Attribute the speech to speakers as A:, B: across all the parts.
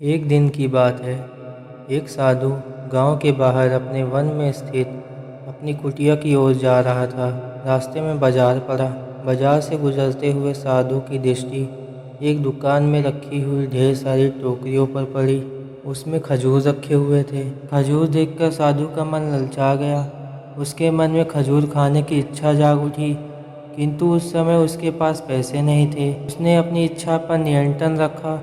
A: एक दिन की बात है। एक साधु गांव के बाहर अपने वन में स्थित अपनी कुटिया की ओर जा रहा था। रास्ते में बाजार पड़ा। बाजार से गुजरते हुए साधु की दृष्टि एक दुकान में रखी हुई ढेर सारी टोकरियों पर पड़ी। उसमें खजूर रखे हुए थे। खजूर देखकर साधु का मन ललचा गया। उसके मन में खजूर खाने की इच्छा जाग उठी, किंतु उस समय उसके पास पैसे नहीं थे। उसने अपनी इच्छा पर नियंत्रण रखा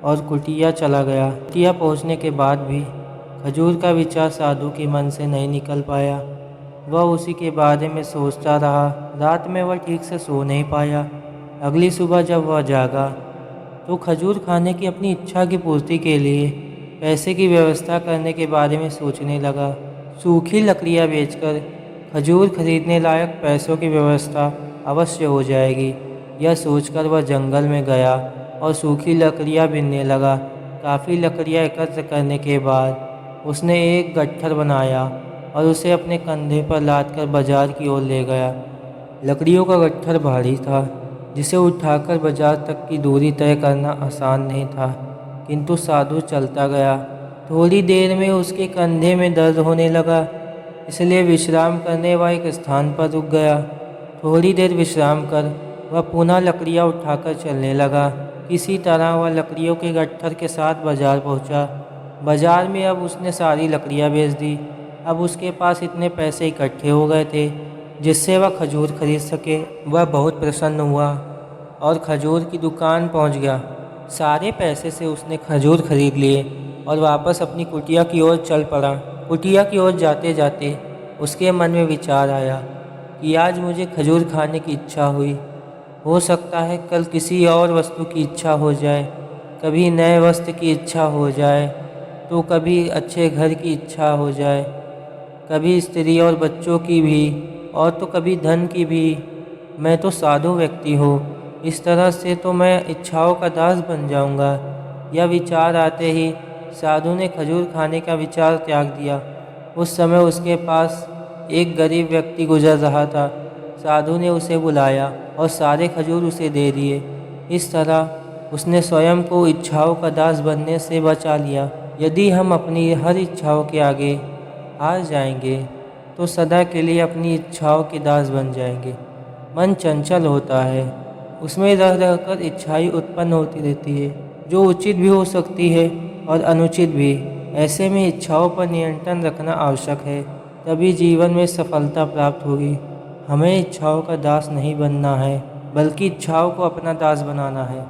A: और कुटिया चला गया। कुटिया पहुंचने के बाद भी खजूर का विचार साधु के मन से नहीं निकल पाया। वह उसी के बारे में सोचता रहा। रात में वह ठीक से सो नहीं पाया। अगली सुबह जब वह जागा तो खजूर खाने की अपनी इच्छा की पूर्ति के लिए पैसे की व्यवस्था करने के बारे में सोचने लगा। सूखी लकड़ियाँ बेचकर खजूर खरीदने लायक पैसों की व्यवस्था अवश्य हो जाएगी। यह सोचकर वह जंगल में गया और सूखी लकड़ियाँ बीनने लगा। काफ़ी लकड़ियाँ एकत्र करने के बाद उसने एक गट्ठर बनाया और उसे अपने कंधे पर लादकर बाजार की ओर ले गया। लकड़ियों का गट्ठर भारी था, जिसे उठाकर बाजार तक की दूरी तय करना आसान नहीं था, किंतु साधु चलता गया। थोड़ी देर में उसके कंधे में दर्द होने लगा, इसलिए विश्राम करने वह एक स्थान पर रुक गया। थोड़ी देर विश्राम कर वह पुनः लकड़ियाँ उठाकर चलने लगा। किसी तरह वह लकड़ियों के गट्ठर के साथ बाजार पहुंचा। बाजार में अब उसने सारी लकड़ियाँ बेच दी। अब उसके पास इतने पैसे इकट्ठे हो गए थे जिससे वह खजूर खरीद सके। वह बहुत प्रसन्न हुआ और खजूर की दुकान पहुंच गया। सारे पैसे से उसने खजूर खरीद लिए और वापस अपनी कुटिया की ओर चल पड़ा। कुटिया की ओर जाते जाते उसके मन में विचार आया कि आज मुझे खजूर खाने की इच्छा हुई। हो सकता है कल किसी और वस्तु की इच्छा हो जाए, कभी नए वस्त्र की इच्छा हो जाए, तो कभी अच्छे घर की इच्छा हो जाए, कभी स्त्री और बच्चों की भी, और तो कभी धन की भी। मैं तो साधु व्यक्ति हूँ, इस तरह से तो मैं इच्छाओं का दास बन जाऊँगा। यह विचार आते ही साधु ने खजूर खाने का विचार त्याग दिया। उस समय उसके पास एक गरीब व्यक्ति गुजर रहा था। साधु ने उसे बुलाया और सारे खजूर उसे दे दिए। इस तरह उसने स्वयं को इच्छाओं का दास बनने से बचा लिया। यदि हम अपनी हर इच्छाओं के आगे हार जाएंगे तो सदा के लिए अपनी इच्छाओं के दास बन जाएंगे। मन चंचल होता है, उसमें रह रहकर इच्छाएं उत्पन्न होती रहती है, जो उचित भी हो सकती है और अनुचित भी। ऐसे में इच्छाओं पर नियंत्रण रखना आवश्यक है, तभी जीवन में सफलता प्राप्त होगी। हमें इच्छाओं का दास नहीं बनना है, बल्कि इच्छाओं को अपना दास बनाना है।